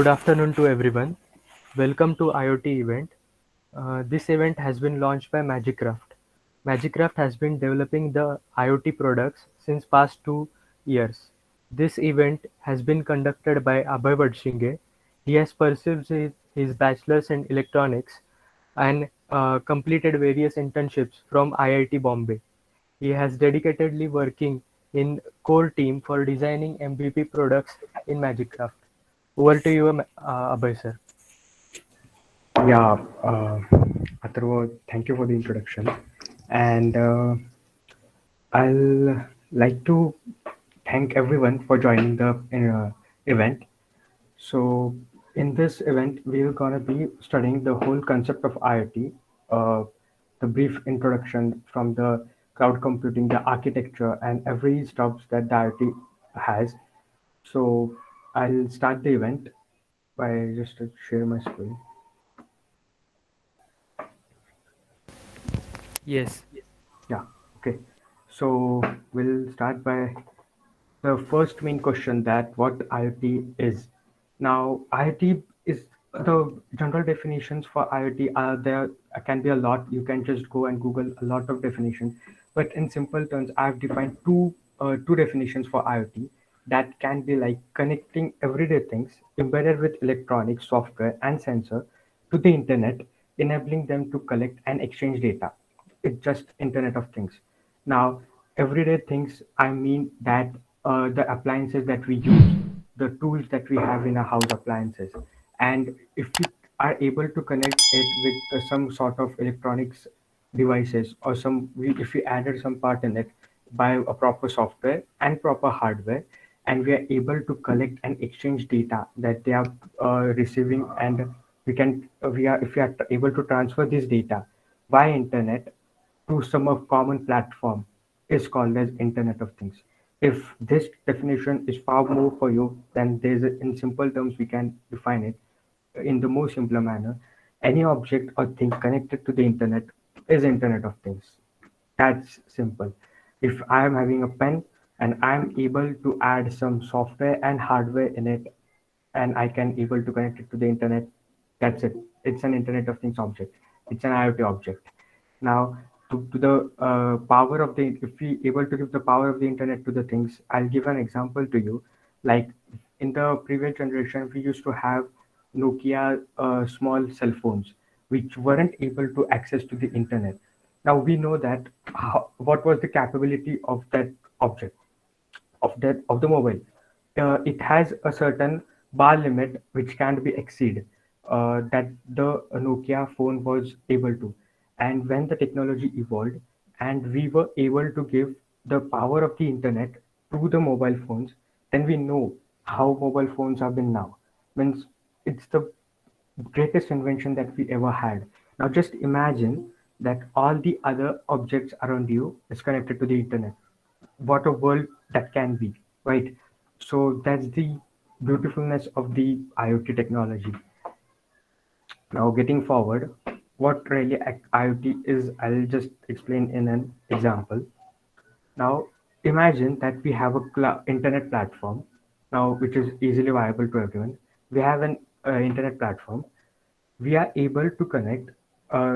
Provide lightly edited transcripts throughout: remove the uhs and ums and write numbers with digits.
Good afternoon to everyone. Welcome to IoT event. This event has been launched by Magicraft. Magicraft has been developing the IoT products since past 2 years. This event has been conducted by Abhay Vadshinge. He has pursued his bachelor's in electronics and completed various internships from IIT Bombay. He has dedicatedly working in core team for designing MVP products in Magicraft. Over to you, Abhay sir. Yeah, Atharva, thank you for the introduction. And I'll like to thank everyone for joining the event. So, in this event, we're gonna be studying the whole concept of IoT, uh, the brief introduction from the cloud computing, the architecture, and every steps that the IoT has. So, I'll start the event by just to share my screen. Yes. Yeah, okay. So we'll start by the first main question that what IoT is. Now, IoT is the general definitions for IoT are there can be a lot. You can just go and Google a lot of definitions. But in simple terms, I've defined two definitions for IoT that can be like connecting everyday things embedded with electronic software and sensor to the internet, enabling them to collect and exchange data. It's just Internet of Things. Now, everyday things, I mean that the appliances that we use, the tools that we have in our house appliances, and if we are able to connect it with some sort of electronics devices or if we added some part in it by a proper software and proper hardware, and we are able to collect and exchange data that they are receiving, and we are if we are able to transfer this data via internet to some of common platform is called as Internet of Things. If this definition is far more for you, then in simple terms we can define it in the most simpler manner. Any object or thing connected to the internet is Internet of Things. That's simple. If I am having a pen and I am able to add some software and hardware in it, and I can able to connect it to the internet, that's it. It's an Internet of Things object. It's an IoT object. Now, to the power of the, if we able to give the power of the internet to the things, I'll give an example to you. Like in the previous generation, we used to have Nokia small cell phones, which weren't able to access to the internet. Now we know that what was the capability of that object of the mobile. It has a certain bar limit which can't be exceeded that the Nokia phone was able to. And when the technology evolved and we were able to give the power of the internet to the mobile phones, then we know how mobile phones have been now. Means it's the greatest invention that we ever had. Now just imagine that all the other objects around you is connected to the internet. What a world that can be, right? So that's the beautifulness of the IoT technology. Now getting forward, what really IoT is, I'll just explain in an example. Now imagine that we have a internet platform now which is easily viable to everyone. We have an internet platform. We are able to connect.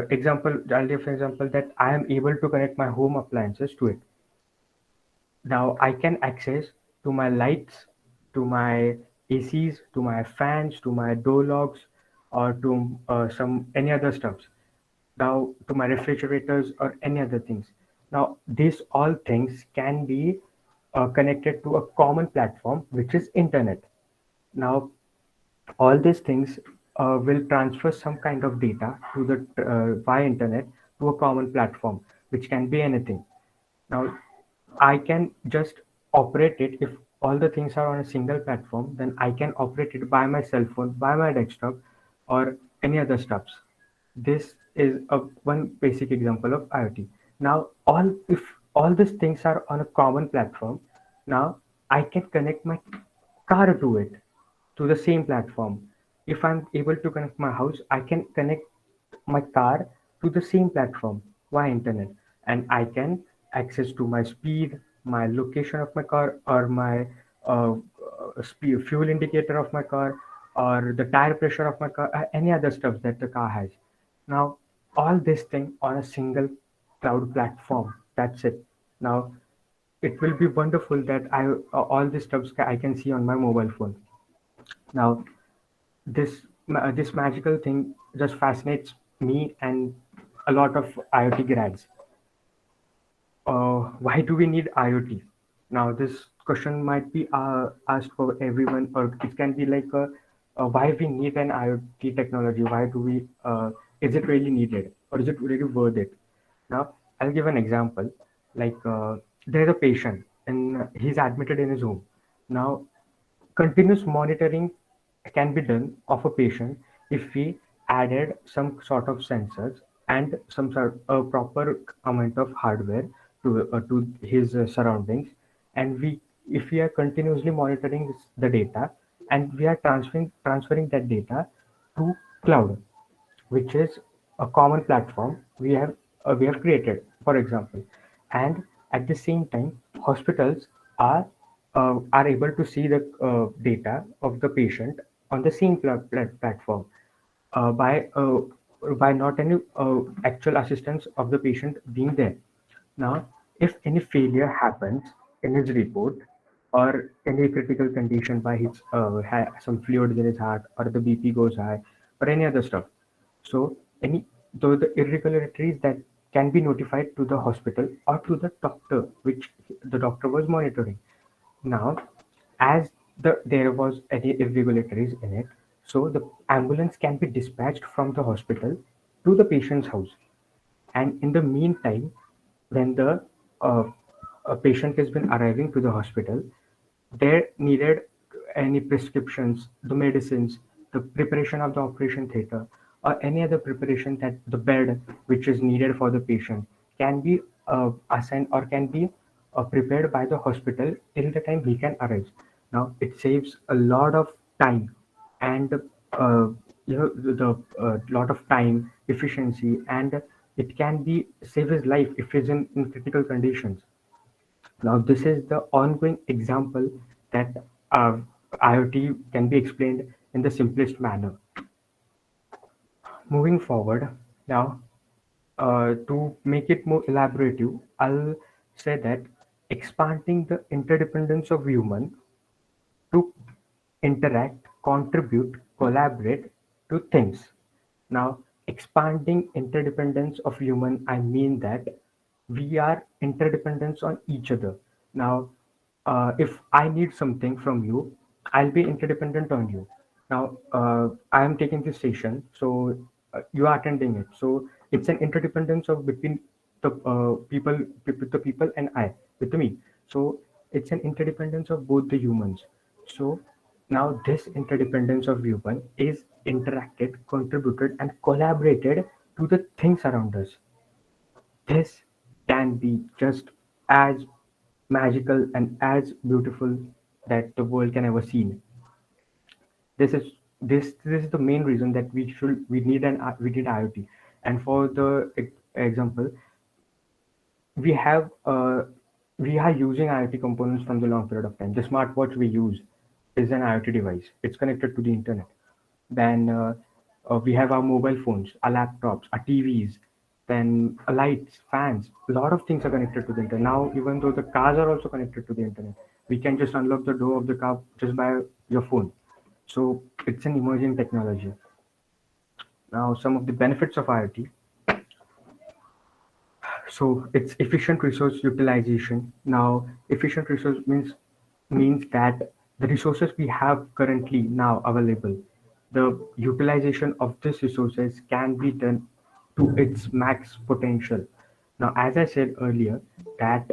Example, I'll give an example that I am able to connect my home appliances to it. Now I can access to my lights, to my ACs, to my fans, to my door locks, or to some any other stuffs. Now to my refrigerators or any other things. Now these all things can be connected to a common platform, which is internet. Now all these things will transfer some kind of data to the via internet to a common platform, which can be anything. Now, I can just operate it if all the things are on a single platform, then I can operate it by my cell phone, by my desktop, or any other stuffs. This is a one basic example of IoT. Now, all if all these things are on a common platform, now I can connect my car to it to the same platform. If I'm able to connect my house, I can connect my car to the same platform via internet, and I can access to my speed, my location of my car, or my speed, fuel indicator of my car, or the tire pressure of my car, any other stuff that the car has. Now, all this thing on a single cloud platform. That's it. Now, it will be wonderful that all these stuff I can see on my mobile phone. Now, this magical thing just fascinates me and a lot of IoT grads. Why do we need IoT? Now, this question might be asked for everyone, or it can be like why we need an IoT technology? Why do we? Is it really needed, or is it really worth it? Now, I'll give an example. Like there's a patient, and he's admitted in his home. Now, continuous monitoring can be done of a patient if we added some sort of sensors and some sort a proper amount of hardware to his surroundings, and we if we are continuously monitoring the data, and we are transferring that data to cloud, which is a common platform we have created, for example. And at the same time, hospitals are able to see the data of the patient on the same platform by not any actual assistance of the patient being there. Now, if any failure happens in his report, or any critical condition by his some fluids in his heart, or the BP goes high, or any other stuff, so any though the irregularities that can be notified to the hospital or to the doctor, which the doctor was monitoring. Now, as there was any irregularities in it, so the ambulance can be dispatched from the hospital to the patient's house. And in the meantime, when the uh, a patient has been arriving to the hospital, they needed any prescriptions, the medicines, the preparation of the operation theater, or any other preparation that the bed which is needed for the patient can be assigned or can be prepared by the hospital till the time he can arrive. Now it saves a lot of time, and the lot of time efficiency, and it can be save his life if he's in critical conditions. Now, this is the ongoing example that IoT can be explained in the simplest manner. Moving forward, now, to make it more elaborative, I'll say that expanding the interdependence of human to interact, contribute, collaborate to things. Now, expanding interdependence of human, I mean that we are interdependence on each other. Now, if I need something from you, I'll be interdependent on you. Now, I am taking this session, so you are attending it. So it's an interdependence of between the the people and I with me. So it's an interdependence of both the humans. So now this interdependence of human is interacted, contributed, and collaborated to the things around us. This can be just as magical and as beautiful that the world can ever see. This is this is the main reason that we need IoT. And for the example, we have we are using IoT components from the long period of time. The smartwatch we use is an IoT device. It's connected to the internet. Then we have our mobile phones, our laptops, our TVs, then lights, fans. A lot of things are connected to the internet. Now, even though the cars are also connected to the internet, we can just unlock the door of the car just by your phone. So it's an emerging technology. Now, some of the benefits of IoT. So it's efficient resource utilization. Now, efficient resource means that the resources we have currently now available, the utilization of these resources can be done to its max potential. Now, as I said earlier, that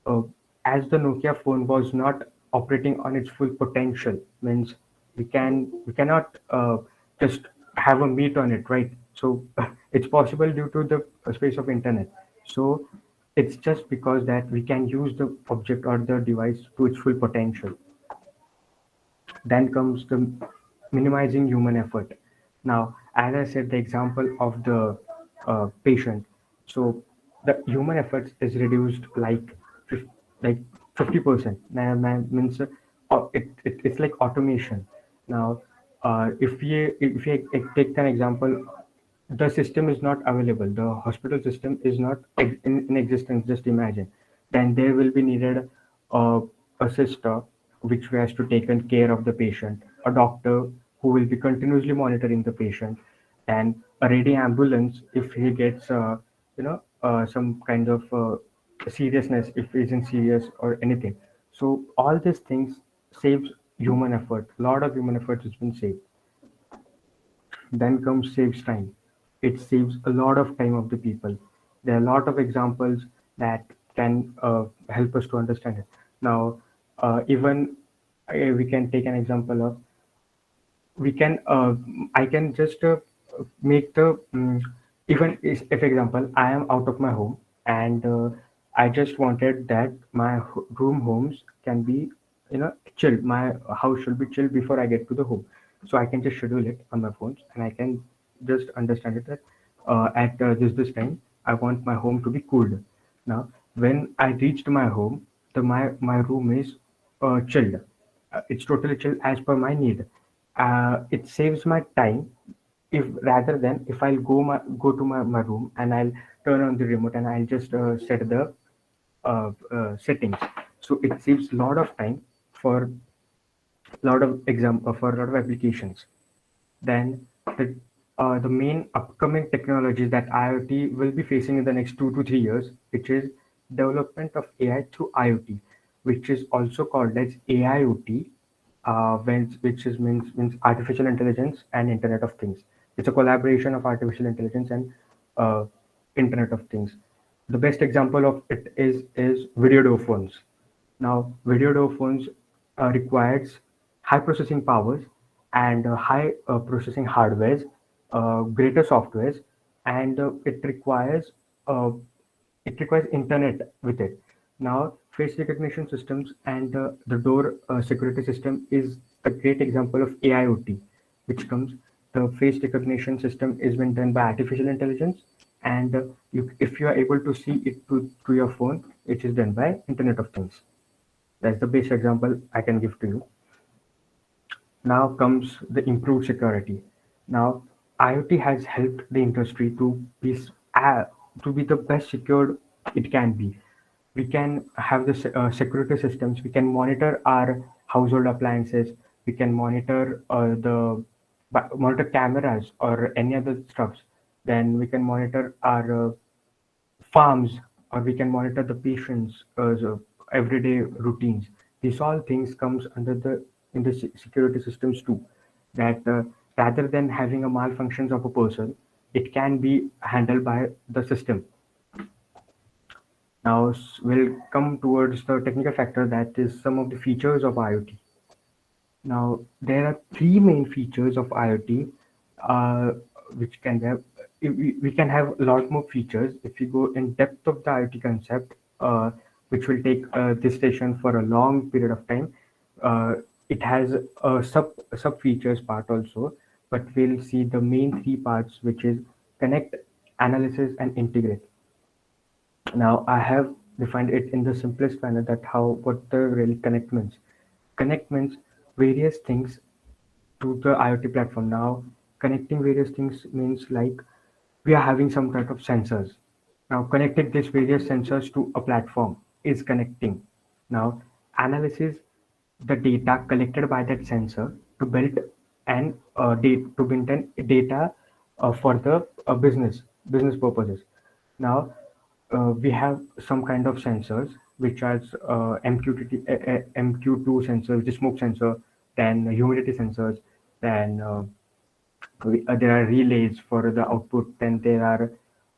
uh, as the Nokia phone was not operating on its full potential, means we cannot just have a meet on it, right? So it's possible due to the space of internet. So it's just because that we can use the object or the device to its full potential. Then comes the minimizing human effort. Now, as I said, the example of the patient, so the human effort is reduced like 50%. Means it's like automation. Now, If we take an example, the system is not available. The hospital system is not in existence. Just imagine. Then there will be needed uh, a sister which has to take care of the patient, a doctor who will be continuously monitoring the patient, and a ready ambulance if he gets some kind of seriousness if he isn't serious or anything. So all these things saves human effort. A lot of human effort has been saved. Then comes saves time. It saves a lot of time of the people. There are a lot of examples that can help us to understand it. Now, even we can take an example of we can I can just make the even if example I am out of my home and I just wanted that my room homes can be chilled. My house should be chilled before I get to the home, so I can just schedule it on my phones and I can just understand it that at this time I want my home to be cooled. Now when I reached my home, my room is chilled. It's totally chilled as per my need. It saves my time if rather than if I'll go to my room and I'll turn on the remote and I'll just set the settings. So it saves a lot of time for for a lot of applications. Then the main upcoming technologies that IoT will be facing in the next 2 to 3 years, which is development of AI through IoT, which is also called as AIoT, which means artificial intelligence and Internet of Things. It's a collaboration of artificial intelligence and uh, Internet of Things. The best example of it is video door phones. Now, video door phones requires high processing powers and high processing hardwares, greater softwares, and uh, it requires internet with it. Now, face recognition systems and the door security system is a great example of AIoT, which comes the face recognition system is been done by artificial intelligence, and if you are able to see it to your phone, it is done by Internet of Things. That's the best example I can give to you. Now comes the improved security. Now, IoT has helped the industry to be the best secured it can be. We can have the security systems. We can monitor our household appliances. We can monitor monitor cameras or any other stuffs. Then we can monitor our farms, or we can monitor the patient's everyday routines. These all things comes under the in the security systems too. That rather than having a malfunctions of a person, it can be handled by the system. Now we'll come towards the technical factor, that is some of the features of IoT. Now, there are three main features of IoT, uh, which can have we can have a lot more features if we go in depth of the IoT concept, which will take this session for a long period of time. Uh, it has a sub features part also, but we'll see the main three parts, which is connect, analysis, and integrate. Now, I have defined it in the simplest manner that how what the really connect means. Connect means various things to the IoT platform. Now, connecting various things means like we are having some kind of sensors. Now, connecting these various sensors to a platform is connecting. Now, analysis the data collected by that sensor to build to build an data for the business purposes. Now, we have some kind of sensors which are MQ2 sensor, which is smoke sensor, then humidity sensors, then there are relays for the output, then there are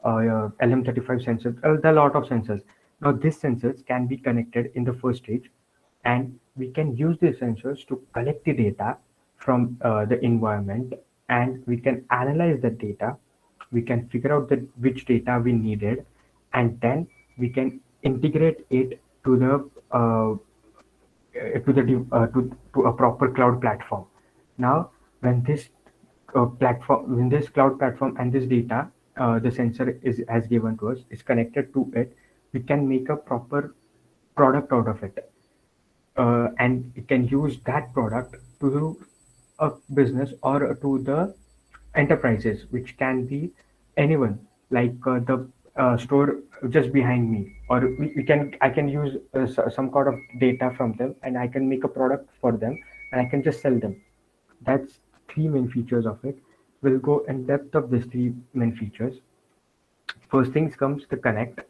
LM35 sensors. There are a lot of sensors. Now, these sensors can be connected in the first stage, and we can use these sensors to collect the data from the environment, and we can analyze the data. We can figure out which data we needed, and then we can integrate it to a proper cloud platform. Now, when this cloud platform and this data, the sensor is has given to us, is connected to it, we can make a proper product out of it, and we can use that product to a business or to the enterprises, which can be anyone, like the store just behind me, or we can I can use some kind of data from them, and I can make a product for them, and I can just sell them. That's three main features of it. We'll go in depth of these three main features. First things comes the connect.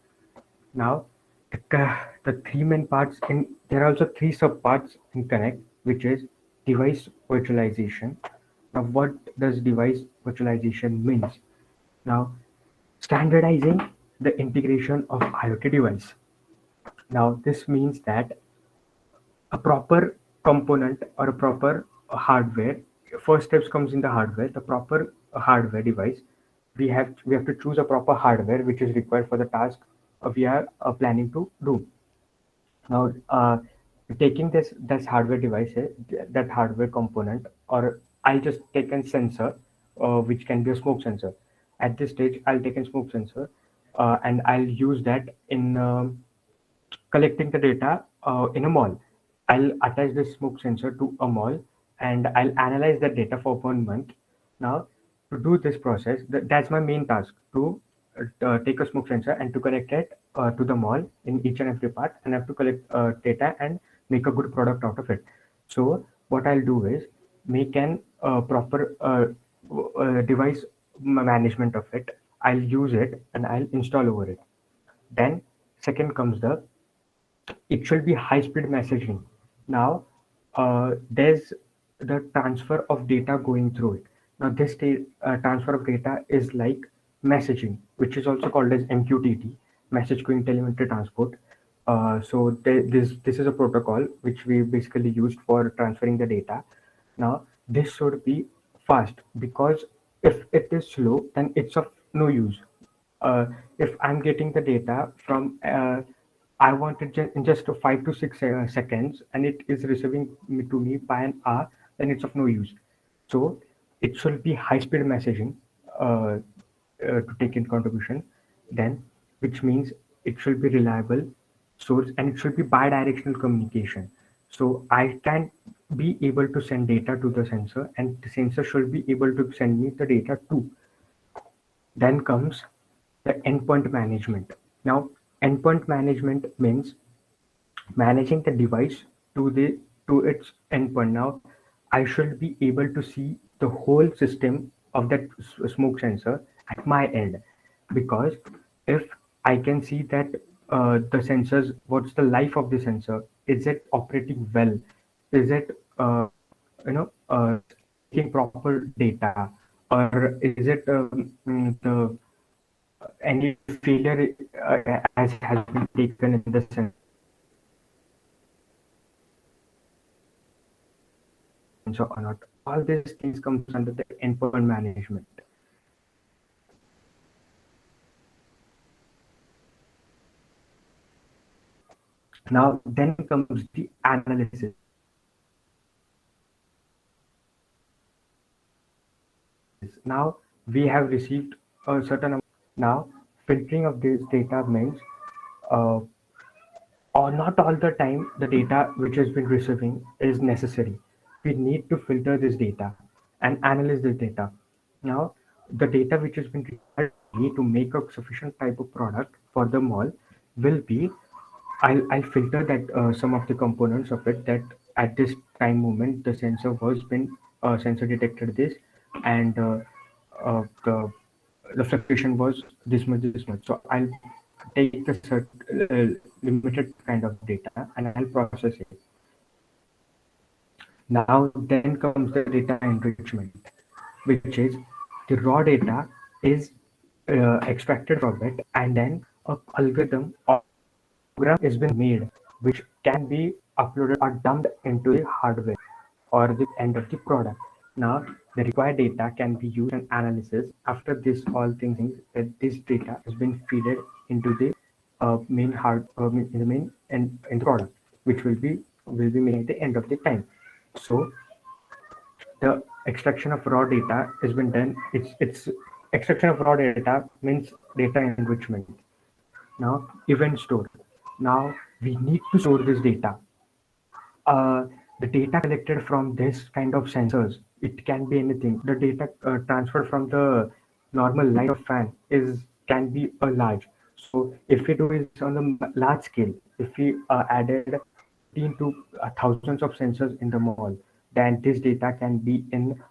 Now, the three main parts in there are also three subparts in Connect, which is device virtualization. Now, what does device virtualization means? Now, standardizing the integration of IoT device. Now, this means that a proper component or a proper hardware. First steps comes in the hardware. The proper hardware device. We have to choose a proper hardware which is required for the task we are planning to do. Now, taking this hardware device, that hardware component, or I'll just take a sensor, which can be a smoke sensor. At this stage, I'll take a smoke sensor, and I'll use that in collecting the data in a mall. I'll attach this smoke sensor to a mall, and I'll analyze that data for 1 month. Now, to do this process, that's my main task, to take a smoke sensor and to connect it to the mall in each and every part, and I have to collect data and make a good product out of it. So, what I'll do is make an proper device management of it. I'll use it and I'll install over it. Then, second comes the it should be high speed messaging. Now, there's the transfer of data going through it. Now, this transfer of data is like messaging, which is also called as MQTT, message queuing telemetry transport. So this is a protocol which we basically used for transferring the data. Now, this should be fast, because if it is slow, then it's of no use. If I'm getting the data from I want it in just 5 to 6 seconds, and it is receiving to me by an hour, then it's of no use. So it should be high speed messaging to take in contribution, then, which means it should be reliable source, and it should be bi-directional communication. So I can be able to send data to the sensor, and the sensor should be able to send me the data too. Then comes the endpoint management. Now, endpoint management means managing the device to its endpoint. Now, I should be able to see the whole system of that smoke sensor at my end, because if I can see that the sensors, what's the life of the sensor? Is it operating well? Is it taking proper data, or is it any failure as has been taken in the sensor or not? All these things comes under the endpoint management. Now, then comes the analysis. Now, we have received a certain amount of data. Now, filtering of this data means not all the time the data which has been receiving is necessary. We need to filter this data and analyze this data. Now, the data which has been required for me to make a sufficient type of product for the mall will be I'll filter that some of the components of it, that at this time moment the sensor was been sensor detected this, and uh, the fluctuation was this much, this much. So I'll take the limited kind of data and I'll process it. Now, then comes the data enrichment, which is the raw data is extracted from it, and then a algorithm or a program is been made, which can be uploaded or dumped into the hardware or the end of the product. Now, the required data can be used in analysis. After this, all things that this data has been fed into the main in the main and in the product, which will be made at the end of the time. So the extraction of raw data has been done. It's extraction of raw data means data enrichment. Now, event store. Now, we need to store this data. The data collected from this kind of sensors It can be anything. The data transferred from the normal light of fan is can be a large. So if we do this on the large scale, if we added 15 to thousands of sensors in the mall, then this data can be in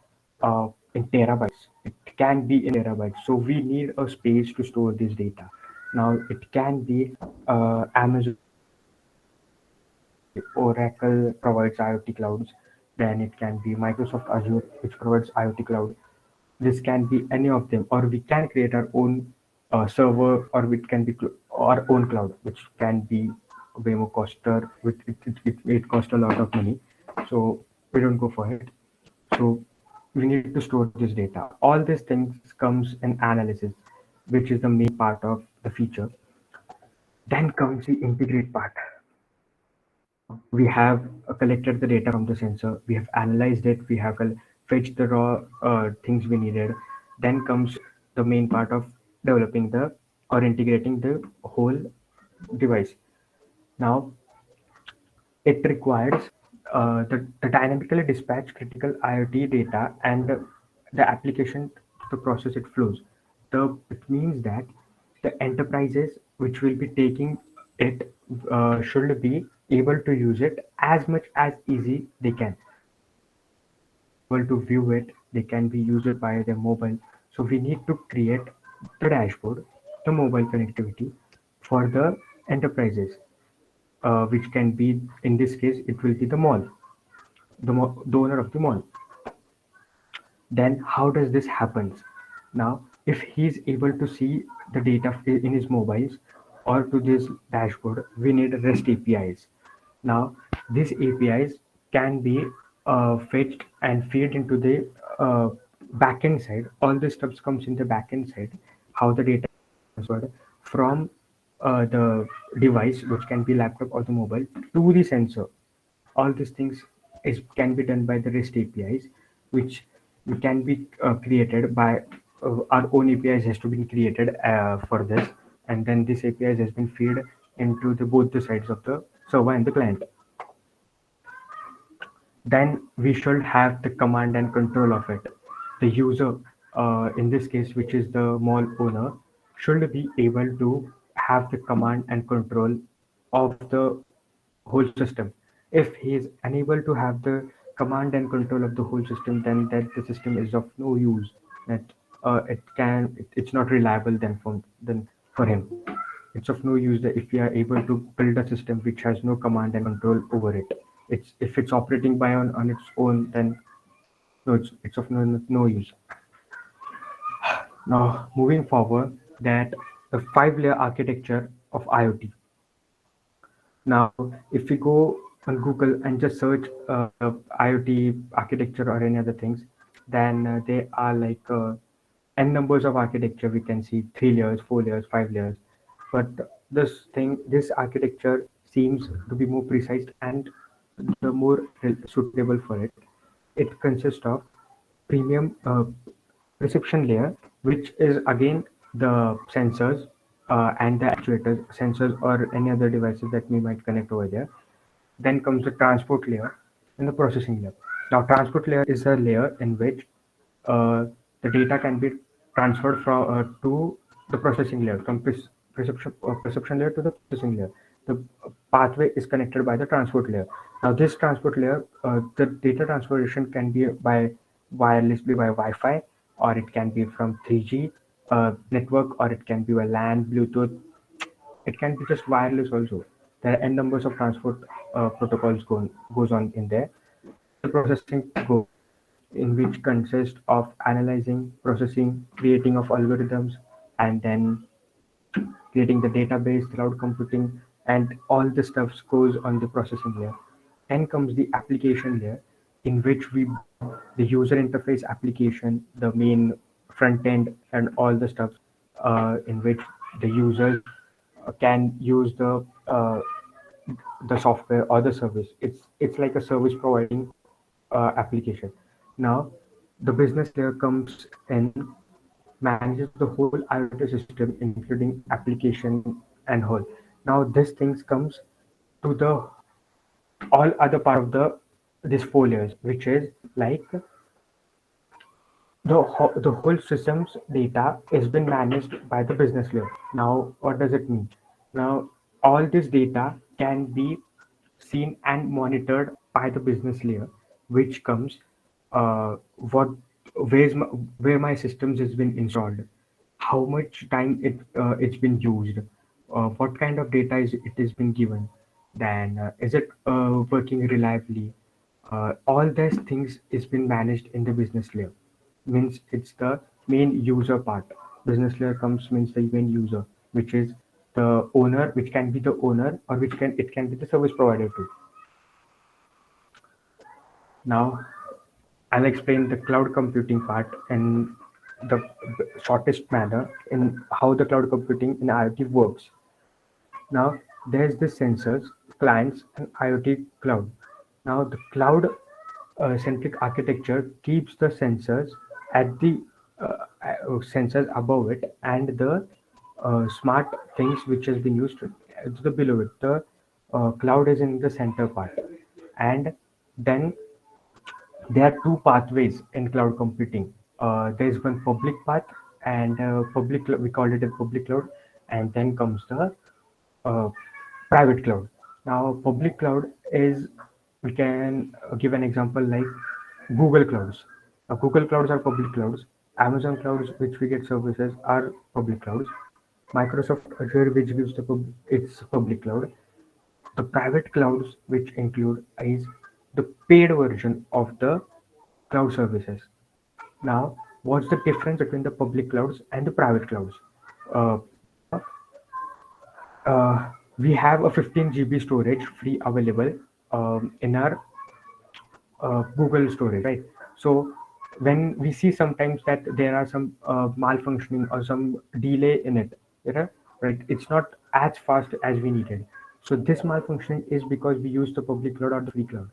terabytes. It can be in terabytes. So we need a space to store this data. Now it can be Amazon Oracle provides IoT clouds. Then it can be Microsoft Azure, which provides IoT cloud. This can be any of them, or we can create our own server, or it can be our own cloud, which can be way more coster. It costs a lot of money, so we don't go for it. So we need to store this data. All these things comes in analysis, which is the main part of the feature. Then comes the integrate part. Now we have collected the data from the sensor, we have analyzed it, we have fetched the raw things we needed. Then comes the main part of developing the or integrating the whole device. Now it requires the dynamically dispatch critical IoT data and the application to process it flows. It means that the enterprises which will be taking it should be able to use it as much as easy they can. They can be able to view it. They can be use it via their mobile. So we need to create the dashboard, the mobile connectivity for the enterprises, which can be in this case it will be the mall, the owner of the mall. Then how does this happens? Now if he's able to see the data in his mobiles or to this dashboard, we need REST APIs. Now these APIs can be fetched and feed into the uh, backend side. All this stuff comes in the backend side, how the data is transferred from the device, which can be laptop or the mobile, to the sensor. All these things can be done by the REST APIs, which can be created by our own APIs has to be created for this, and then this APIs has been fed into the both the sides of the server and the client. Then we should have the command and control of it. The user, in this case, which is the mall owner, should be able to have the command and control of the whole system. If he is unable to have the command and control of the whole system, then that the system is of no use. That it's not reliable then for him. It's of no use that if we are able to build a system which has no command and control over it. It's if it's operating by on its own, then no, it's of no use. Now moving forward, that the five-layer architecture of IoT. Now, if we go on Google and just search IoT architecture or any other things, then they are like n numbers of architecture. We can see 3 layers, 4 layers, 5 layers. But this architecture seems to be more precise and the more suitable for it. It consists of premium reception layer, which is again the sensors and the actuators, sensors or any other devices that we might connect over there. Then comes the transport layer and the processing layer. Now, transport layer is a layer in which the data can be transferred from to the processing layer, from perception layer to the processing layer. The pathway is connected by the transport layer. Now, this transport layer, the data transformation can be by wirelessly by Wi-Fi, or it can be from 3G network, or it can be by LAN, Bluetooth. It can be just wireless also. There are n numbers of transport protocols goes on in there. Then the processing goes, in which consists of analyzing, processing, creating of algorithms, and then creating the database, cloud computing, and all the stuff goes on the processing layer. Then comes the application layer, in which we build the user interface application, the main front end, and all the stuff in which the users can use the software or the service. It's like a service providing application. Now, the business layer comes in, manages the whole IoT system, including application and whole. Now, this things comes to the all other part of the this 4 layers, which is like the whole system's data is been managed by the business layer. Now, what does it mean? Now, all this data can be seen and monitored by the business layer, which comes what where my systems has been installed, how much time it's been used, what kind of data is it has been given, then is it working reliably. All these things is been managed in the business layer. Means it's the main user part. Business layer comes means the main user, which is the owner, which can be the owner or which can it can be the service provider too. Now I'll explain the cloud computing part in the shortest manner in how the cloud computing in IoT works. Now there's the sensors, clients, and IoT cloud. Now the cloud centric architecture keeps the sensors at the sensors above it and the smart things which has been used to the below it. The cloud is in the center part, and then there are two pathways in cloud computing. There's one public path and we call it a public cloud, and then comes the uh, private cloud. Now, public cloud is we can give an example like Google clouds. Now, Google clouds are public clouds. Amazon clouds, which we get services, are public clouds. Microsoft Azure, which gives its public cloud. The private clouds, which include is the paid version of the cloud services. Now, what's the difference between the public clouds and the private clouds? Uh, we have a 15 GB storage free available in our Google storage, right? So when we see sometimes that there are some malfunctioning or some delay in it, you know, right? It's not as fast as we needed. So this malfunction is because we use the public cloud or the free cloud.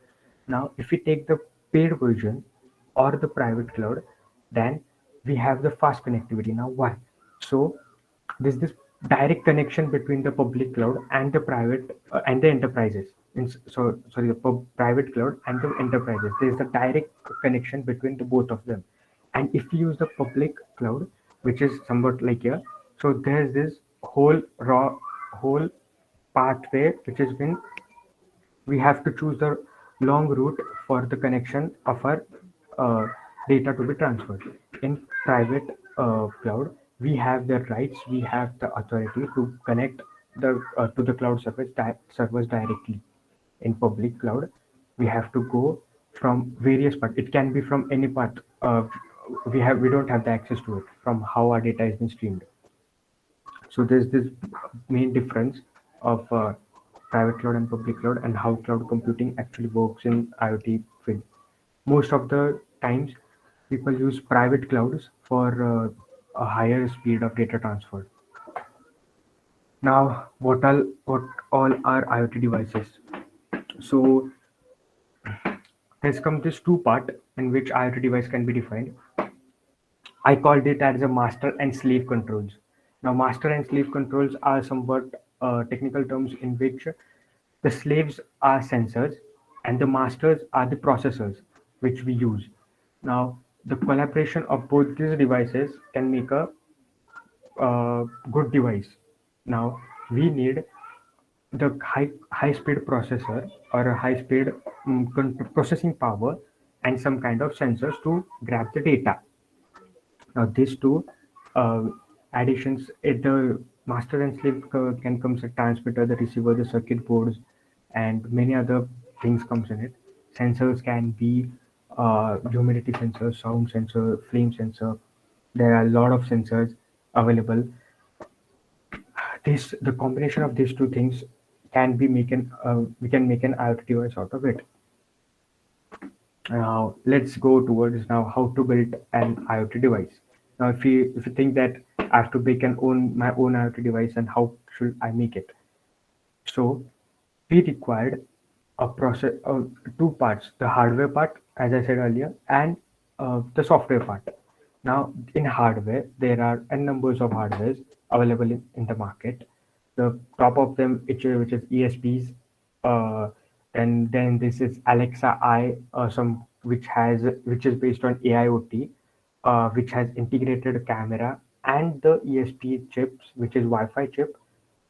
Now, if we take the paid version or the private cloud, then we have the fast connectivity. Now, why? So there's this direct connection between the public cloud and the private and the enterprises. So sorry, the private cloud and the enterprises. There's a direct connection between the both of them. And if you use the public cloud, which is somewhat like here, so there's this whole pathway which has been we have to choose the long route for the connection of our uh, data to be transferred. In private cloud, we have the rights, we have the authority to connect the to the cloud servers directly. In public cloud, we have to go from various parts. It can be from any part. We don't have the access to it from how our data has been streamed. So there's this main difference of private cloud and public cloud and how cloud computing actually works in IoT field. Most of the times, people use private clouds for a higher speed of data transfer. Now, what all are IoT devices? So there's come this two part in which IoT device can be defined. I called it as a master and slave controls. Now, master and slave controls are somewhat technical terms in which the slaves are sensors and the masters are the processors which we use. Now, the collaboration of both these devices can make a good device. Now, we need the high speed processor or a high speed processing power and some kind of sensors to grab the data. Now, these two uh, additions, the master and slave can comes a transmitter, the receiver, the circuit boards, and many other things comes in it. Sensors can be humidity sensor, sound sensor, flame sensor. There are a lot of sensors available. This the combination of these two things can be making we can make an IoT device out of it. Now let's go towards now how to build an IoT device. Now if you think that I have to make an own my own IoT device and how should I make it? So we required a process two parts: the hardware part, as I said earlier, and the software part. Now in hardware there are n numbers of hardwares available in the market. The top of them which is ESPs, uh, and then this is Alexa I, some which is based on AIoT. which has integrated camera and the ESP chips, which is Wi-Fi chip,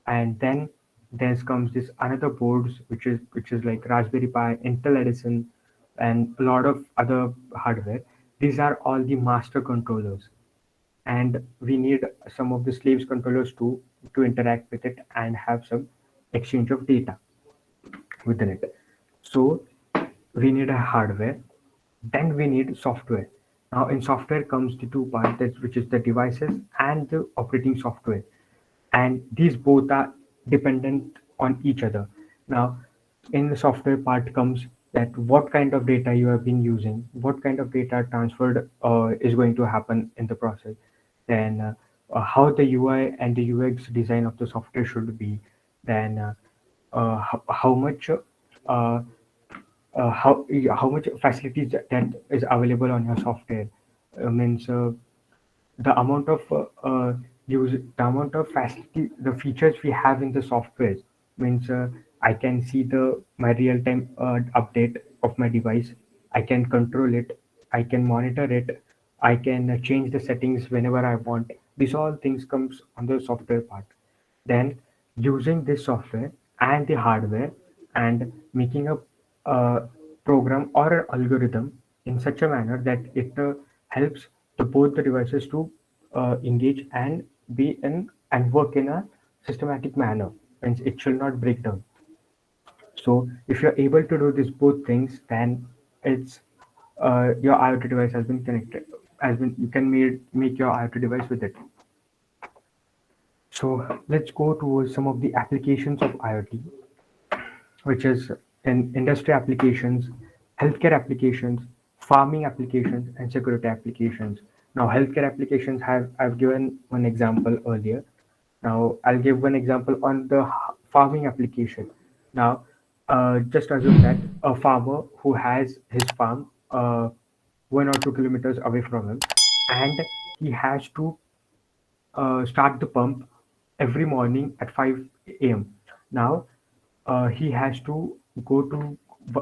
and then there comes this another boards which is like Raspberry Pi, Intel Edison, and a lot of other hardware. These are all the master controllers, and we need some of the slaves controllers too to interact with it and have some exchange of data within it. So we need a hardware, then we need software. Now in software comes the two parts, which is the devices and the operating software, and these both are dependent on each other. Now in the software part comes that what kind of data you have been using, what kind of data transferred is going to happen in the process, then how the UI and the UX design of the software should be, then how much how much facilities that is available on your software, means the amount of the amount of facility, the features we have in the software, means I can see the my real time update of my device. I can control it. I can monitor it. I can change the settings whenever I want. These all things comes on the software part. Then using this software and the hardware and making a program or an algorithm in such a manner that it helps the both the devices to engage and be in and work in a systematic manner, and it shall not break down. So if you're able to do these both things, then it's your IoT device has been connected, has been you can make your IoT device with it. So let's go towards some of the applications of IoT, which is in industry applications, healthcare applications, farming applications, and security applications. Now, healthcare applications have I've given one example earlier. Now, I'll give one example on the farming application. Now, just assume that a farmer who has his farm 1 or 2 kilometers away from him, and he has to start the pump every morning at 5 a.m. Now he has to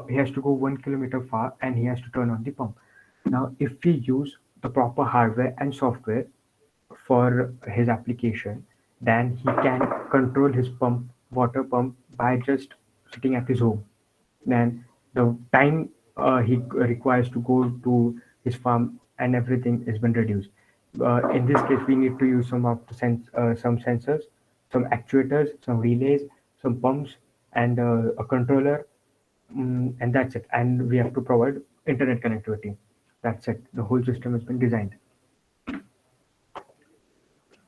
he has to go 1 kilometer far and he has to turn on the pump. Now, if we use the proper hardware and software for his application, then he can control his water pump by just sitting at his home. Then the time he requires to go to his farm and everything has been reduced. In this case, we need to use some sensors, some actuators, some relays, some pumps, and a controller, and that's it. And we have to provide internet connectivity. That's it. The whole system has been designed.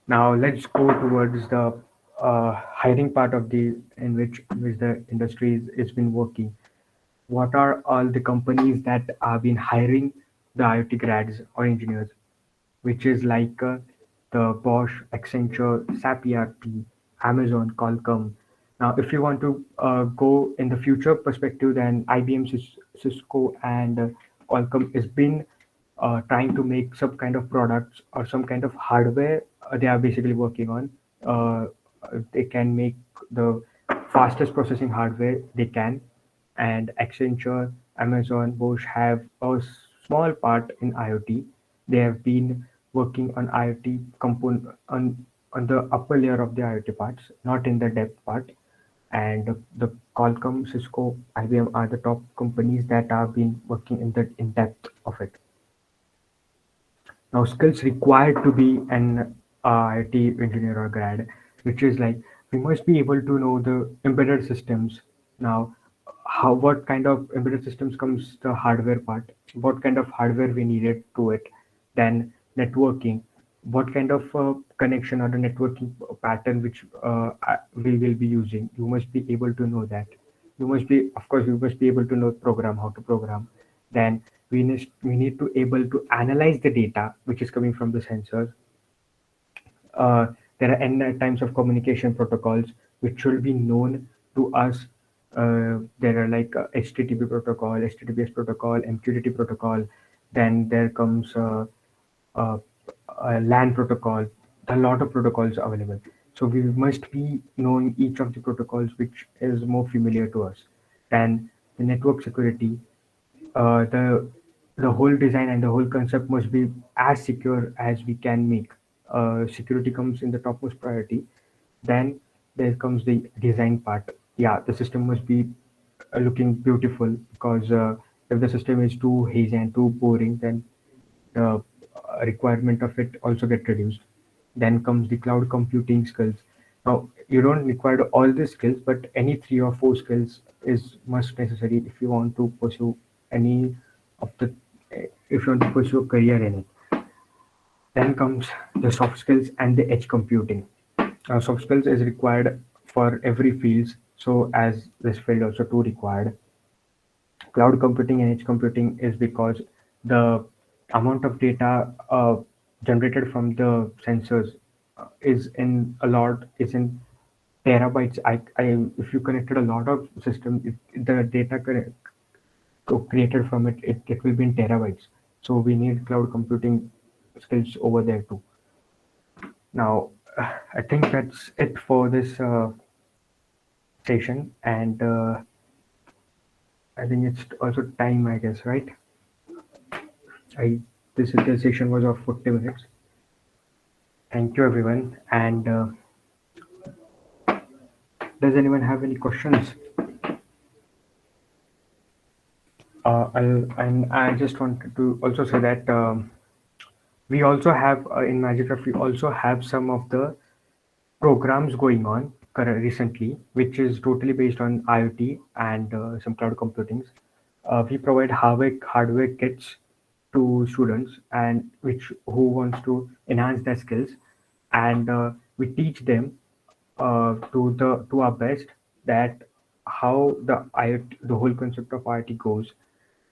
Now let's go towards the hiring part of the in which the industry is been working. What are all the companies that have been hiring the IoT grads or engineers, which is like the Bosch, Accenture, SAP ERP, Amazon, Qualcomm. Now, if you want to go in the future perspective, then IBM, Cisco, and Qualcomm has been trying to make some kind of products or some kind of hardware they are basically working on. They can make the fastest processing hardware they can, and Accenture, Amazon, Bosch have a small part in IoT. They have been working on IoT component on the upper layer of the IoT parts, not in the depth part. And the Qualcomm, Cisco, IBM are the top companies that have been working in depth of it. Now, skills required to be an IT engineer or grad, which is like we must be able to know the embedded systems. Now, how what kind of embedded systems comes the hardware part? What kind of hardware we needed to it? Then networking. What kind of connection or the networking pattern which we will be using? You must be able to know that. You must be, of course, you must be able to know program how to program. Then we need to able to analyze the data which is coming from the sensors. There are n types of communication protocols which should be known to us. There are like HTTP protocol, HTTPS protocol, MQTT protocol. Then there comes uh, LAN protocol. A lot of protocols available. So we must be knowing each of the protocols which is more familiar to us. Then the network security, the the whole design and the whole concept must be as secure as we can make. Security comes in the topmost priority. Then there comes the design part. Yeah, the system must be looking beautiful, because if the system is too hazy and too boring, then the requirement of it also get reduced. Then comes the cloud computing skills. Now you don't require all these skills, but any three or four skills is must necessary if you want to pursue any of the if you want to pursue a career in it. Then comes the soft skills and the edge computing. Soft skills is required for every field, so as this field also too required. Cloud computing and edge computing is because the amount of data generated from the sensors is in terabytes. If you connected a lot of systems, the data created from it will be in terabytes. So we need cloud computing skills over there too. Now, I think that's it for this session, and I think it's also time, I guess, right? I this session was of 40 minutes. Thank you, everyone. And does anyone have any questions? And I just wanted to also say that we also have in Magicraft, we also have some of the programs going on recently, which is totally based on IoT and some cloud computings. We provide hardware kits to students, and which who wants to enhance their skills, and we teach them to our best that how the IoT, the whole concept of IoT goes,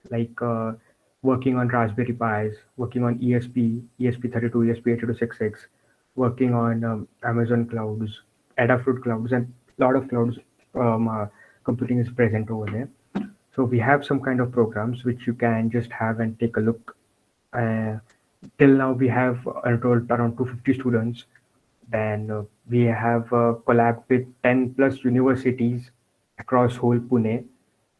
like working on Raspberry Pis, working on ESP32, ESP8266, working on Amazon clouds, Adafruit clouds, and a lot of clouds computing is present over there. So we have some kind of programs which you can just have and take a look. Uh, till now, we have enrolled around 250 students. Then we have collabed with 10 plus universities across whole Pune,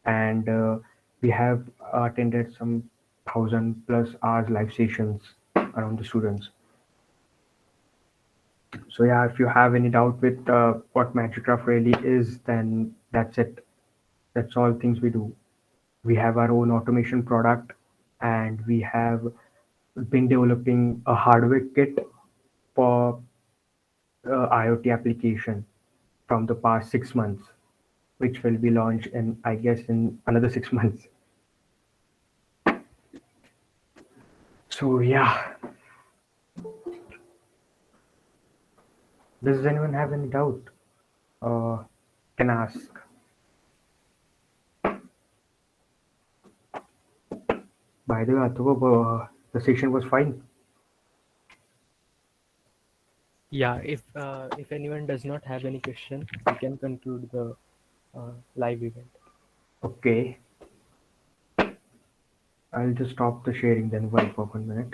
and we have attended some 1,000+ hours live sessions around the students. So yeah, if you have any doubt with what Magicraft really is, then that's it. That's all things we do. We have our own automation product, and we have been developing a hardware kit for IoT application from the past 6 months, which will be launched in, I guess, in another 6 months. So yeah, does anyone have any doubt? Uh, can ask. By the way, Athuva, the session was fine. Yeah, if anyone does not have any question, we can conclude the live event. Okay, I'll just stop the sharing then. Wait for 1 minute.